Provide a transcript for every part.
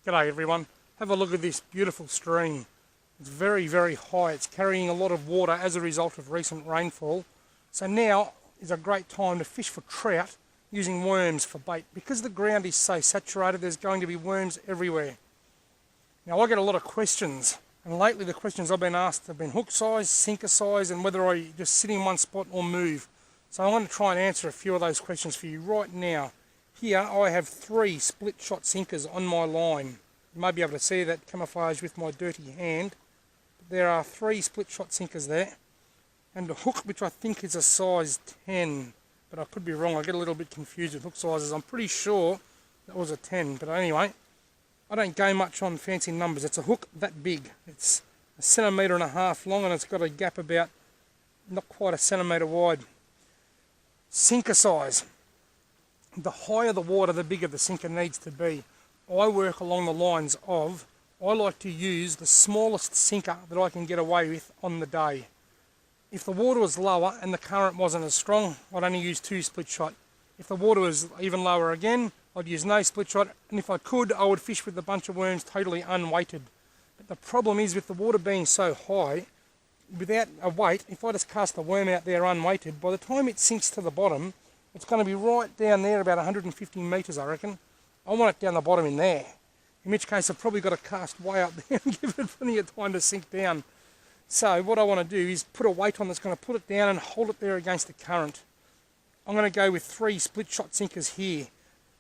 G'day everyone. Have a look at this beautiful stream. It's very, very high. It's carrying a lot of water as a result of recent rainfall. So now is a great time to fish for trout using worms for bait. Because the ground is so saturated, there's going to be worms everywhere. Now I get a lot of questions, and lately the questions I've been asked have been hook size, sinker size, and whether I just sit in one spot or move. So I'm going to try and answer a few of those questions for you right now. Here I have 3 split shot sinkers on my line. You may be able to see that camouflage with my dirty hand. But there are 3 split shot sinkers there. And a hook which I think is a size 10. But I could be wrong, I get a little bit confused with hook sizes. I'm pretty sure that was a 10. But anyway, I don't go much on fancy numbers. It's a hook that big. It's 1.5 centimetres long and it's got a gap about not quite 1 centimetre wide. Sinker size. The higher the water, the bigger the sinker needs to be. I work along the lines of, I like to use the smallest sinker that I can get away with on the day. If the water was lower and the current wasn't as strong, I'd only use 2 split shot. If the water was even lower again, I'd use no split shot, and if I could, I would fish with a bunch of worms totally unweighted. But the problem is with the water being so high, without a weight, if I just cast the worm out there unweighted, by the time it sinks to the bottom, it's going to be right down there, about 150 metres I reckon. I want it down the bottom in there. In which case I've probably got to cast way up there and give it plenty of time to sink down. So what I want to do is put a weight on that's going to put it down and hold it there against the current. I'm going to go with 3 split shot sinkers here.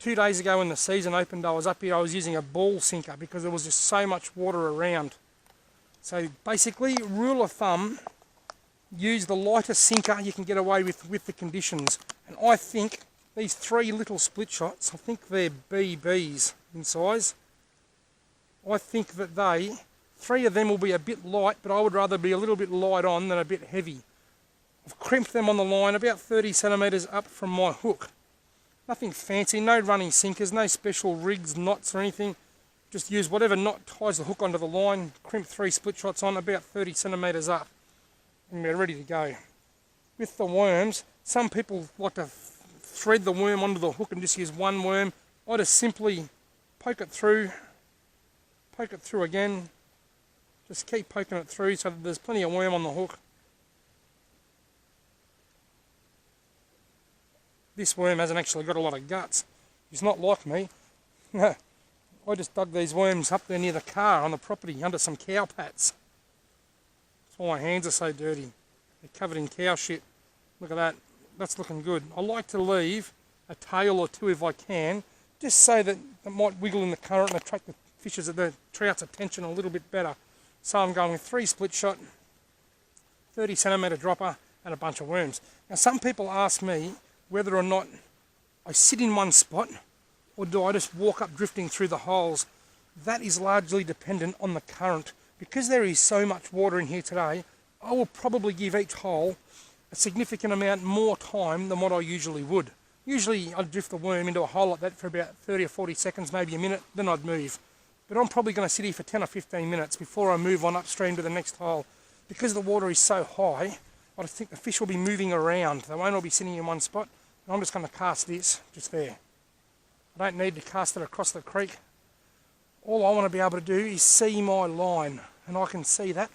2 days ago when the season opened, I was up here, I was using a ball sinker because there was just so much water around. So basically, rule of thumb, use the lightest sinker you can get away with the conditions. And I think these 3 little split shots, I think they're BBs in size. I think that 3 of them will be a bit light, but I would rather be a little bit light on than a bit heavy. I've crimped them on the line about 30 centimetres up from my hook. Nothing fancy, no running sinkers, no special rigs, knots or anything. Just use whatever knot ties the hook onto the line, crimp 3 split shots on about 30 centimetres up, and we're ready to go. With the worms, some people like to thread the worm onto the hook and just use one worm. I just simply poke it through again. Just keep poking it through so that there's plenty of worm on the hook. This worm hasn't actually got a lot of guts. He's not like me. I just dug these worms up there near the car on the property under some cow pats. That's why my hands are so dirty. They're covered in cow shit. Look at that. That's looking good. I like to leave a tail or 2 if I can, just so that it might wiggle in the current and attract the trout's attention a little bit better. So I'm going with 3 split shot, 30 centimetre dropper and a bunch of worms. Now some people ask me whether or not I sit in one spot or do I just walk up drifting through the holes. That is largely dependent on the current. Because there is so much water in here today, I will probably give each hole a significant amount more time than what I usually would. Usually I'd drift the worm into a hole like that for about 30 or 40 seconds, maybe a minute, then I'd move. But I'm probably going to sit here for 10 or 15 minutes before I move on upstream to the next hole. Because the water is so high, I just think the fish will be moving around. They won't all be sitting in one spot. And I'm just going to cast this just there. I don't need to cast it across the creek. All I want to be able to do is see my line, and I can see that.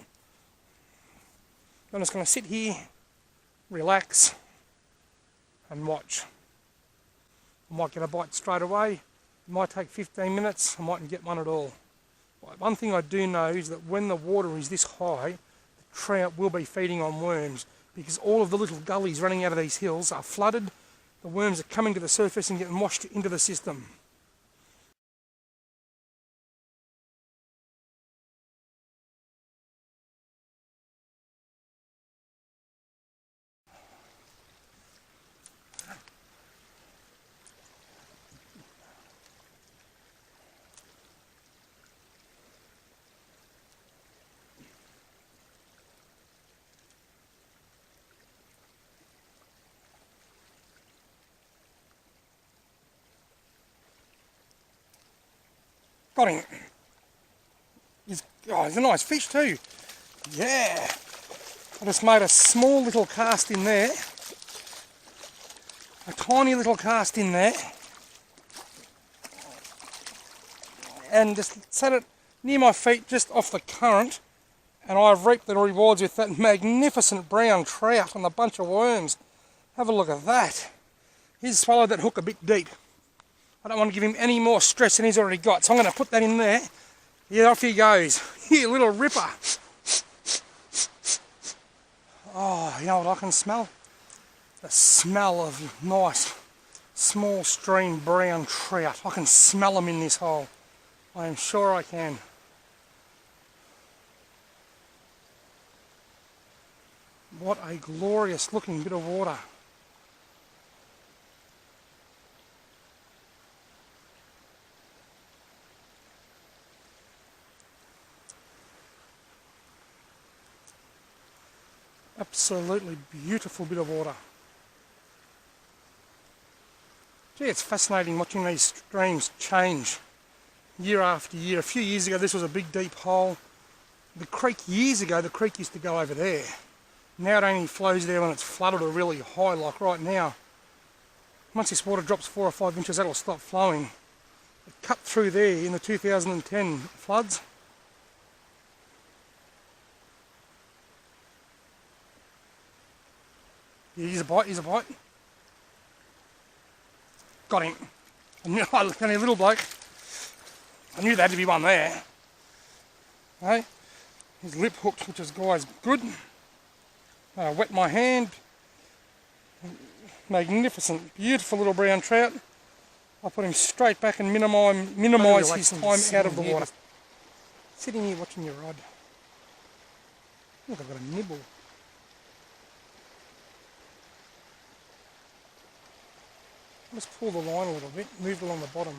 I'm just going to sit here, relax, and watch. I might get a bite straight away. It might take 15 minutes. I mightn't get one at all. But one thing I do know is that when the water is this high, the trout will be feeding on worms, because all of the little gullies running out of these hills are flooded. The worms are coming to the surface and getting washed into the system. Got him. He's a nice fish too. Yeah. I just made a small little cast in there. A tiny little cast in there. and just set it near my feet just off the current, and I've reaped the rewards with that magnificent brown trout and a bunch of worms. Have a look at that. He's swallowed that hook a bit deep. I don't want to give him any more stress than he's already got, so I'm going to put that in there. Yeah, off he goes. Here, little ripper. Oh, you know what I can smell? The smell of nice, small stream brown trout. I can smell them in this hole. I am sure I can. What a glorious looking bit of water. Absolutely beautiful bit of water. Gee, it's fascinating watching these streams change year after year. A few years ago this was a big deep hole. The creek years ago, the creek used to go over there. Now it only flows there when it's flooded or really high, like right now. Once this water drops 4 or 5 inches, that'll stop flowing. It cut through there in the 2010 floods. Yeah, here's a bite, here's a bite. Got him. I knew, only a little bloke. I knew there had to be one there. Hey, his lip hooked, which is, guys, good. Wet my hand. Magnificent, beautiful little brown trout. I'll put him straight back and minimise his time out of the water. Sitting here watching your rod. Look, I've got a nibble. Just pull the line a little bit, move it along the bottom.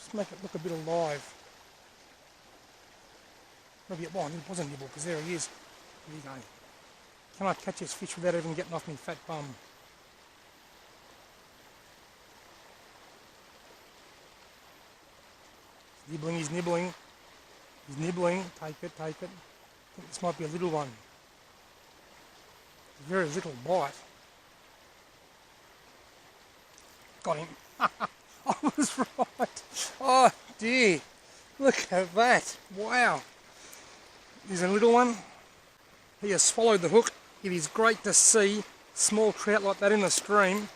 Just make it look a bit alive. Maybe it was a nibble, because there he is. There you go. Can I catch this fish without even getting off my fat bum? He's nibbling. He's nibbling. Take it, take it. I think this might be a little one. A very little bite. Got him. I was right. Oh dear. Look at that. Wow. There's a little one. He has swallowed the hook. It is great to see small trout like that in the stream.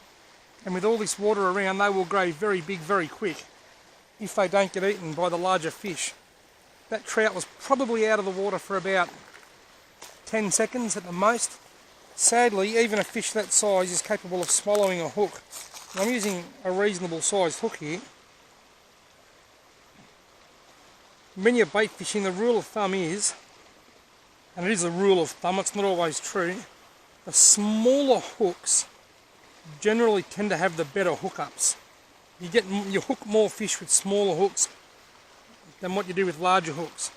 And with all this water around, they will grow very big very quick if they don't get eaten by the larger fish. That trout was probably out of the water for about 10 seconds at the most. Sadly, even a fish that size is capable of swallowing a hook. I'm using a reasonable sized hook here. When you're bait fishing, the rule of thumb is, and it is a rule of thumb, it's not always true, the smaller hooks generally tend to have the better hookups. You hook more fish with smaller hooks than what you do with larger hooks.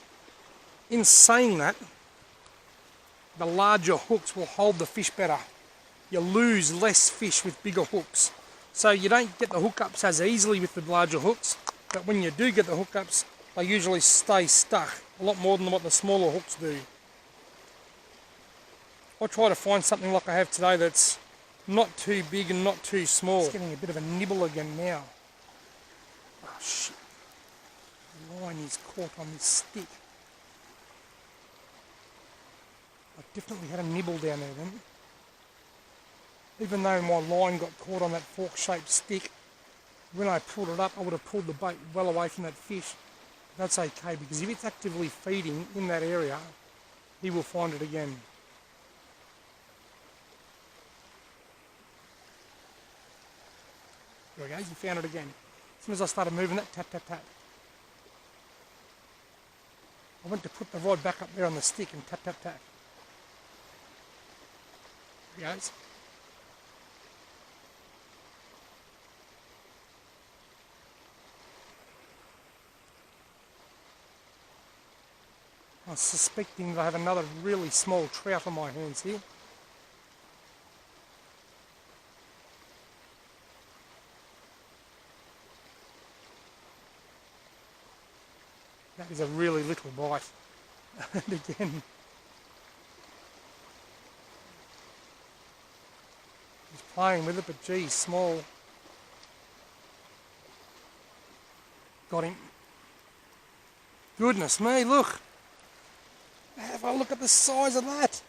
In saying that, the larger hooks will hold the fish better. You lose less fish with bigger hooks. So you don't get the hookups as easily with the larger hooks, but when you do get the hookups, they usually stay stuck a lot more than what the smaller hooks do. I try to find something like I have today that's not too big and not too small. It's getting a bit of a nibble again now. Oh shit. The line is caught on this stick. I definitely had a nibble down there then. Even though my line got caught on that fork-shaped stick, when I pulled it up, I would have pulled the bait well away from that fish. That's okay, because if it's actively feeding in that area, he will find it again. There he goes, he found it again. As soon as I started moving it, tap, tap, tap. I went to put the rod back up there on the stick and tap, tap, tap. There he goes. I'm suspecting that I have another really small trout on my hands here. That is a really little bite. And again, he's playing with it, but geez, small. Got him. Goodness me, look. Have a look at the size of that.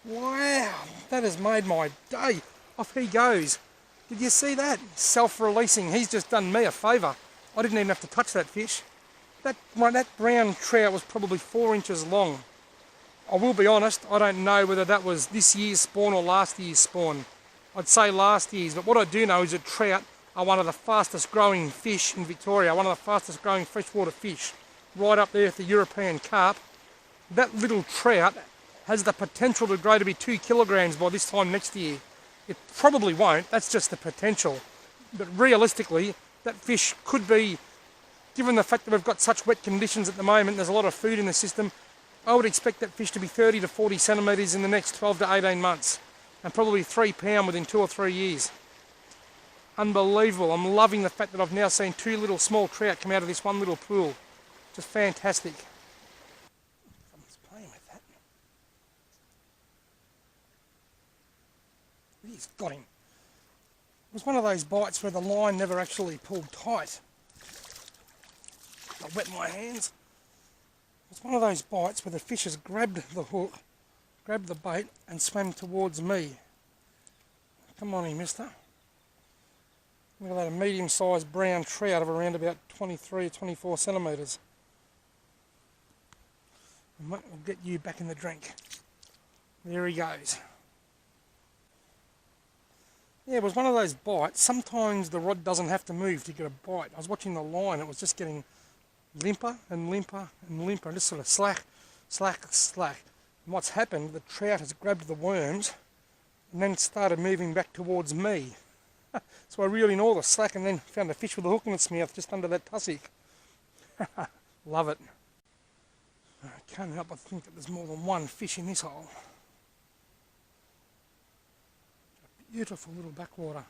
Wow, that has made my day. Off he goes. Did you see that? Self-releasing. He's just done me a favour. I didn't even have to touch that fish. That brown trout was probably 4 inches long. I will be honest, I don't know whether that was this year's spawn or last year's spawn. I'd say last year's, but what I do know is that trout are one of the fastest growing fish in Victoria, one of the fastest growing freshwater fish, right up there with the European carp. That little trout has the potential to grow to be 2 kilograms by this time next year. It probably won't, that's just the potential. But realistically, that fish could be, given the fact that we've got such wet conditions at the moment, there's a lot of food in the system, I would expect that fish to be 30 to 40 centimetres in the next 12 to 18 months. And probably 3 pound within 2 or 3 years. Unbelievable. I'm loving the fact that I've now seen 2 little small trout come out of this one little pool. Just fantastic. Someone's playing with that. He's got him. It was one of those bites where the line never actually pulled tight. I wet my hands. It's one of those bites where the fish has grabbed the hook, grabbed the bait and swam towards me. Come on in, mister. Look at that, a medium-sized brown trout of around about 23 or 24 centimetres. We'll get you back in the drink. There he goes. Yeah, it was one of those bites. Sometimes the rod doesn't have to move to get a bite. I was watching the line, it was just getting limper and limper and limper, and just sort of slack, slack, slack. And what's happened, the trout has grabbed the worms and then started moving back towards me. So I reeled in all the slack and then found a fish with a hook in its mouth just under that tussock. Love it. I can't help but think that there's more than one fish in this hole. A beautiful little backwater.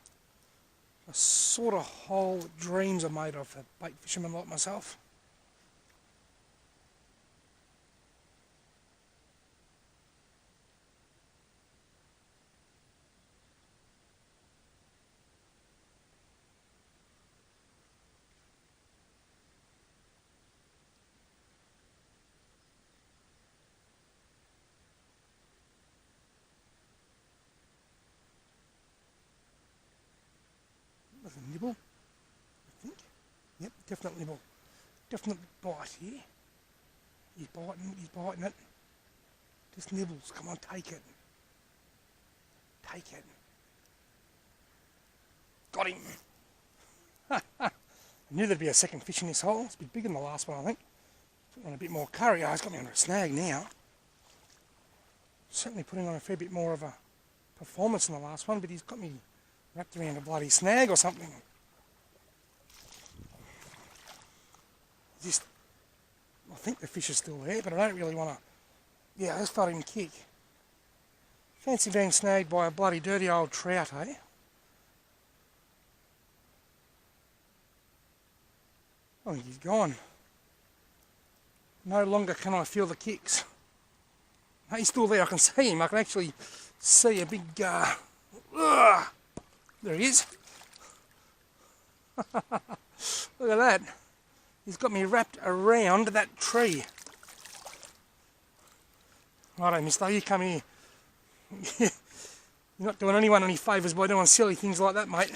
A sort of hole that dreams are made of for bait fishermen like myself. There's a nibble, I think. Yep, definite nibble. Definite bite here. He's biting it. Just nibbles, come on, take it. Take it. Got him. I knew there'd be a second fish in this hole. It's a bit bigger than the last one, I think. Putting on a bit more curry. Oh, he's got me under a snag now. Certainly putting on a fair bit more of a performance than the last one, but he's got me wrapped around a bloody snag or something. I think the fish is still there, but I don't really want to. Yeah, I just felt him kick. Fancy being snagged by a bloody dirty old trout, eh? I think he's gone. No longer can I feel the kicks. He's still there, I can see him. I can actually see a big... there he is. Look at that. He's got me wrapped around that tree. Righto, mister, you come here. You're not doing anyone any favours by doing silly things like that, mate.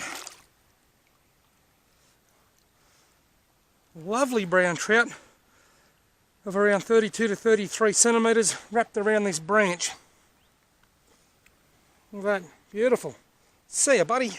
Lovely brown trout of around 32 to 33 centimetres wrapped around this branch. Look at that, beautiful. See ya, buddy.